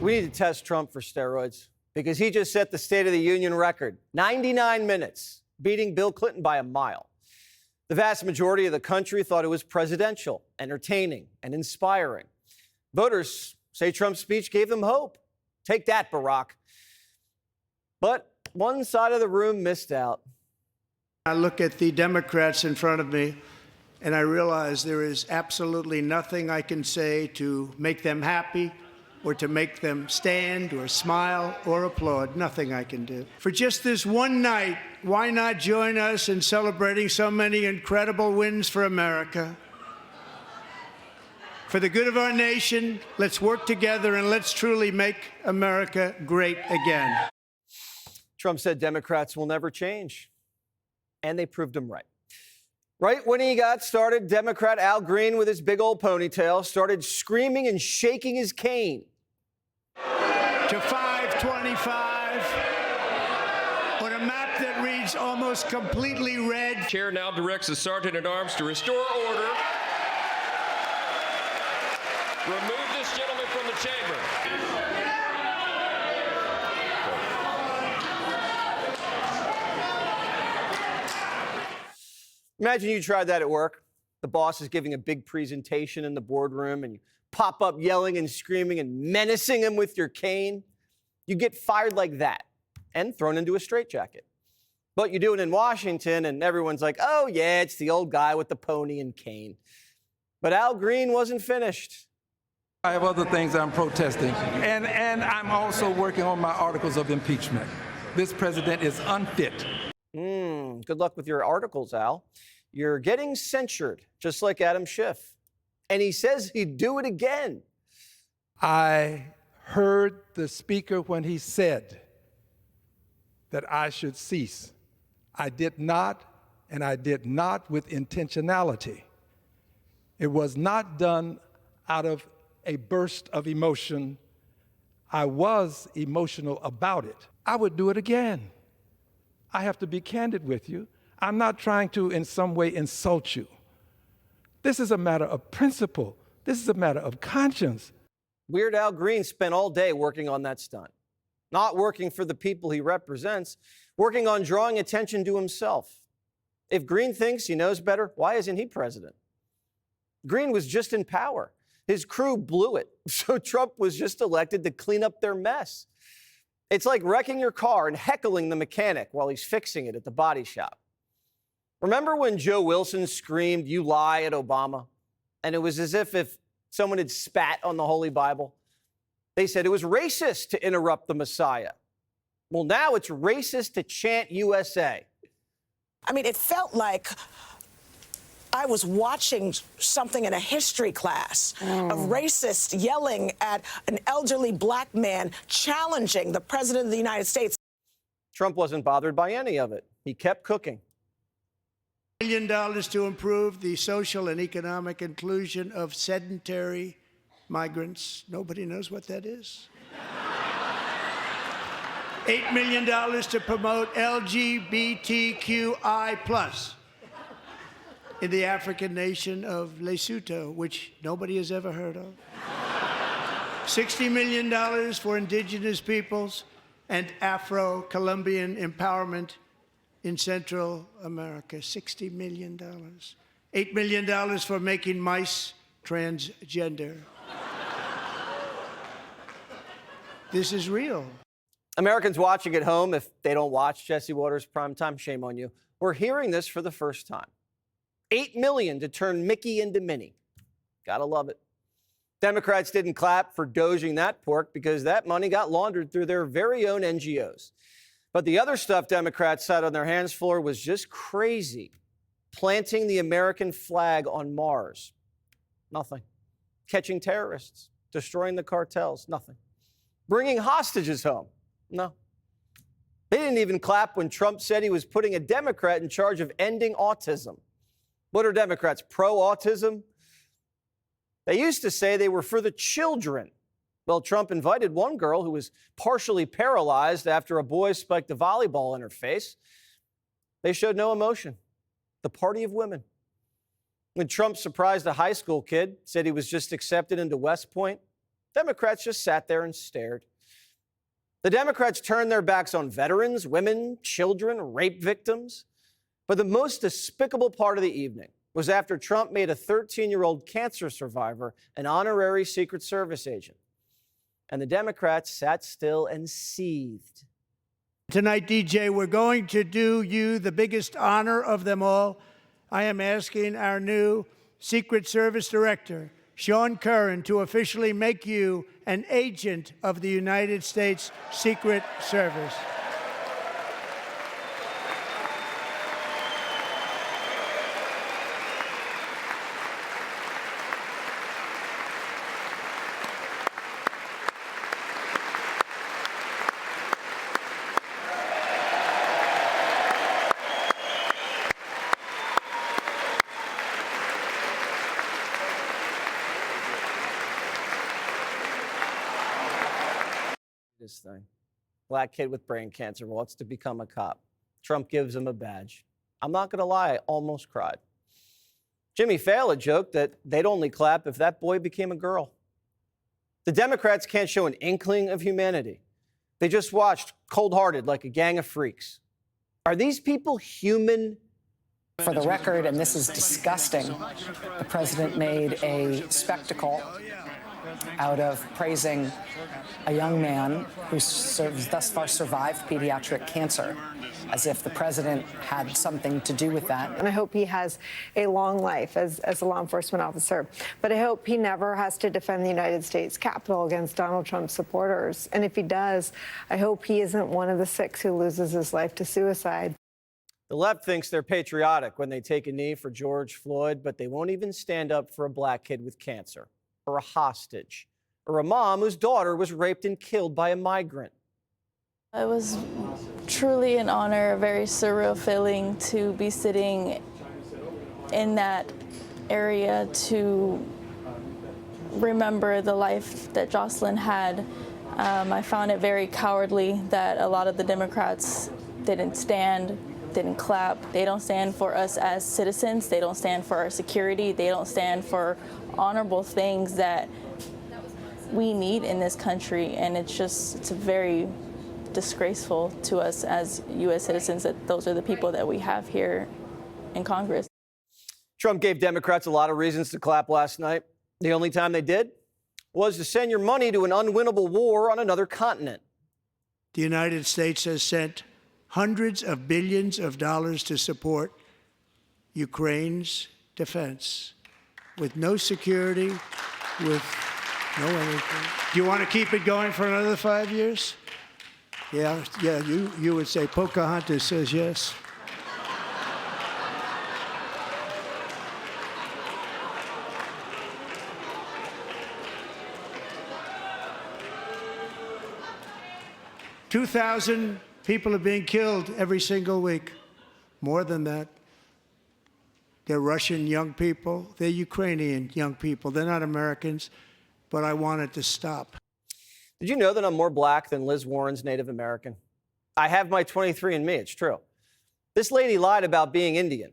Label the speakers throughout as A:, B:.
A: We need to test Trump for steroids because he just set the State of the Union record, 99 minutes, beating Bill Clinton by a mile. The vast majority of the country thought it was presidential, entertaining, and inspiring. Voters say Trump's speech gave them hope. Take that, Barack. But one side of the room missed out.
B: I look at the Democrats in front of me, and I realize there is absolutely nothing I can say to make them happy or to make them stand or smile or applaud. Nothing I can do. For just this one night, why not join us in celebrating so many incredible wins for America? For the good of our nation, let's work together and let's truly make America great again.
A: Trump said Democrats will never change, and they proved him right. Right when he got started, Democrat Al Green, with his big old ponytail, started screaming and shaking his cane.
B: To 525 on a map that reads almost completely red.
C: Chair now directs the Sergeant-at-Arms to restore order. Remove this gentleman from the chamber.
A: Imagine you tried that at work. The boss is giving a big presentation in the boardroom, and you pop up yelling and screaming and menacing him with your cane. You get fired like that and thrown into a straitjacket. But you do it in Washington, and everyone's like, oh, yeah, it's the old guy with the pony and cane. But Al Green wasn't finished.
D: I have other things I'm protesting, and I'm also working on my articles of impeachment. This president is unfit.
A: Good luck with your articles, Al. You're getting censured, just like Adam Schiff. And he says he'd do it again.
D: I heard the speaker when he said that I should cease. I did not, and I did not with intentionality. It was not done out of a burst of emotion. I was emotional about it. I would do it again. I have to be candid with you. I'm not trying to in some way insult you. This is a matter of principle. This is a matter of conscience.
A: Weird Al Green spent all day working on that stunt. Not working for the people he represents, working on drawing attention to himself. If Green thinks he knows better, why isn't he president? Green was just in power. His crew blew it, so Trump was just elected to clean up their mess. It's like wrecking your car and heckling the mechanic while he's fixing it at the body shop. Remember when Joe Wilson screamed, "You lie," at Obama? And it was as if someone had spat on the Holy Bible. They said it was racist to interrupt the Messiah. Well, now it's racist to chant USA.
E: I mean, it felt like I was watching something in a history class of racists yelling at an elderly black man challenging the president of the United States.
A: Trump wasn't bothered by any of it. He kept cooking.
B: $1 million to improve the social and economic inclusion of sedentary migrants. Nobody knows what that is. $8 million to promote LGBTQI+ in the African nation of Lesotho, which nobody has ever heard of. $60 million for indigenous peoples and Afro-Colombian empowerment in Central America. $60 million. $8 million for making mice transgender. This is real.
A: Americans watching at home, if they don't watch Jesse Watters Primetime, shame on you. We're hearing this for the first time. $8 million to turn Mickey into Minnie. Gotta love it. Democrats didn't clap for doging that pork because that money got laundered through their very own NGOs. But the other stuff Democrats sat on their hands for was just crazy. Planting the American flag on Mars. Nothing. Catching terrorists. Destroying the cartels. Nothing. Bringing hostages home. No. They didn't even clap when Trump said he was putting a Democrat in charge of ending autism. What are Democrats, pro-autism? They used to say they were for the children. Well, Trump invited one girl who was partially paralyzed after a boy spiked a volleyball in her face. They showed no emotion. The party of women. When Trump surprised a high school kid, said he was just accepted into West Point, Democrats just sat there and stared. The Democrats turned their backs on veterans, women, children, rape victims. But the most despicable part of the evening was after Trump made a 13-year-old cancer survivor an honorary Secret Service agent. And the Democrats sat still and seethed.
B: Tonight, DJ, we're going to do you the biggest honor of them all. I am asking our new Secret Service Director, Sean Curran, to officially make you an agent of the United States Secret Service.
A: This thing. Black kid with brain cancer wants to become a cop. Trump gives him a badge. I'm not going to lie, I almost cried. Jimmy Fallon joked that they'd only clap if that boy became a girl. The Democrats can't show an inkling of humanity. They just watched cold-hearted like a gang of freaks. Are these people human?
F: For the record, and this is disgusting, the president made a spectacle out of praising a young man who's thus far survived pediatric cancer, as if the president had something to do with that.
G: And I hope he has a long life as a law enforcement officer. But I hope he never has to defend the United States Capitol against Donald Trump's supporters. And if he does, I hope he isn't one of the 6 who loses his life to suicide.
A: The left thinks they're patriotic when they take a knee for George Floyd, but they won't even stand up for a black kid with cancer, or a hostage, or a mom whose daughter was raped and killed by a migrant.
H: It was truly an honor, a very surreal feeling to be sitting in that area to remember the life that Jocelyn had. I found it very cowardly that a lot of the Democrats didn't stand, didn't clap. They don't stand for us as citizens. They don't stand for our security. They don't stand for honorable things that we need in this country. And it's very disgraceful to us as U.S. citizens that those are the people that we have here in Congress.
A: Trump gave Democrats a lot of reasons to clap last night. The only time they did was to send your money to an unwinnable war on another continent.
B: The United States has sent hundreds of billions of dollars to support Ukraine's defense with no security, with no anything. Do you want to keep it going for another 5 years? Yeah, you would say Pocahontas says yes. $2,000 people are being killed every single week. More than that. They're Russian young people. They're Ukrainian young people. They're not Americans, but I want it to stop.
A: Did you know that I'm more black than Liz Warren's Native American? I have my 23andMe, it's true. This lady lied about being Indian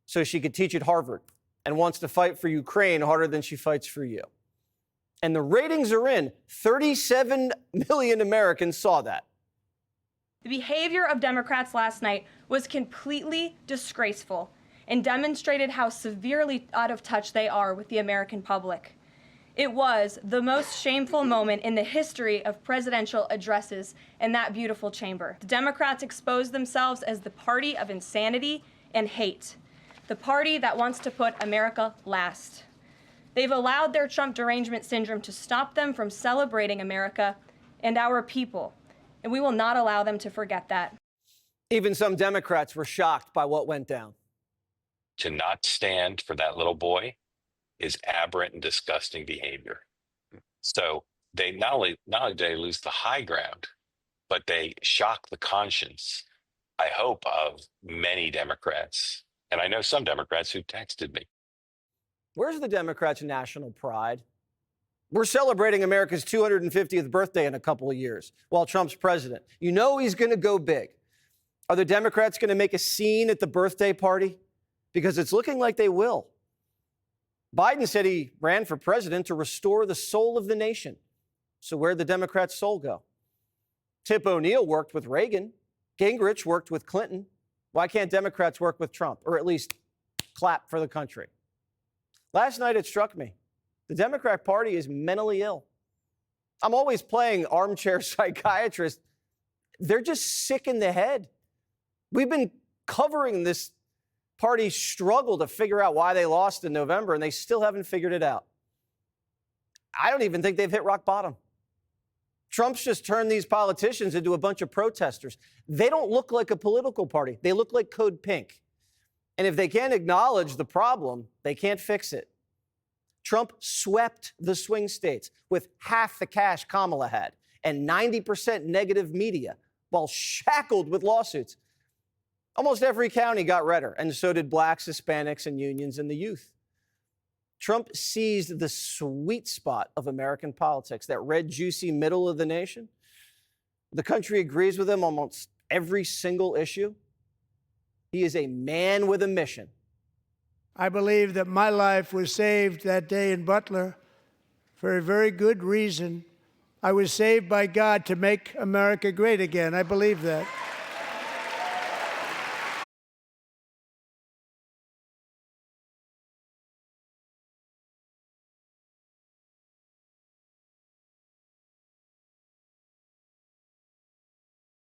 A: so she could teach at Harvard and wants to fight for Ukraine harder than she fights for you. And the ratings are in. 37 million Americans saw that.
I: The behavior of Democrats last night was completely disgraceful and demonstrated how severely out of touch they are with the American public. It was the most shameful moment in the history of presidential addresses in that beautiful chamber. The Democrats exposed themselves as the party of insanity and hate, the party that wants to put America last. They've allowed their Trump derangement syndrome to stop them from celebrating America and our people, and we will not allow them to forget that.
A: Even some Democrats were shocked by what went down.
J: To not stand for that little boy is aberrant and disgusting behavior. So they not only do they lose the high ground, but they shock the conscience, I hope, of many Democrats. And I know some Democrats who texted me.
A: Where's the Democrats' national pride? We're celebrating America's 250th birthday in a couple of years while Trump's president. You know he's going to go big. Are the Democrats going to make a scene at the birthday party? Because it's looking like they will. Biden said he ran for president to restore the soul of the nation. So where'd the Democrats' soul go? Tip O'Neill worked with Reagan. Gingrich worked with Clinton. Why can't Democrats work with Trump, or at least clap for the country? Last night it struck me. The Democrat Party is mentally ill. I'm always playing armchair psychiatrist. They're just sick in the head. We've been covering this party's struggle to figure out why they lost in November, and they still haven't figured it out. I don't even think they've hit rock bottom. Trump's just turned these politicians into a bunch of protesters. They don't look like a political party. They look like Code Pink. And if they can't acknowledge the problem, they can't fix it. Trump swept the swing states with half the cash Kamala had and 90% negative media while shackled with lawsuits. Almost every county got redder, and so did blacks, Hispanics, and unions and the youth. Trump seized the sweet spot of American politics, that red, juicy middle of the nation. The country agrees with him on almost every single issue. He is a man with a mission.
B: I believe that my life was saved that day in Butler for a very good reason. I was saved by God to make America great again. I believe that.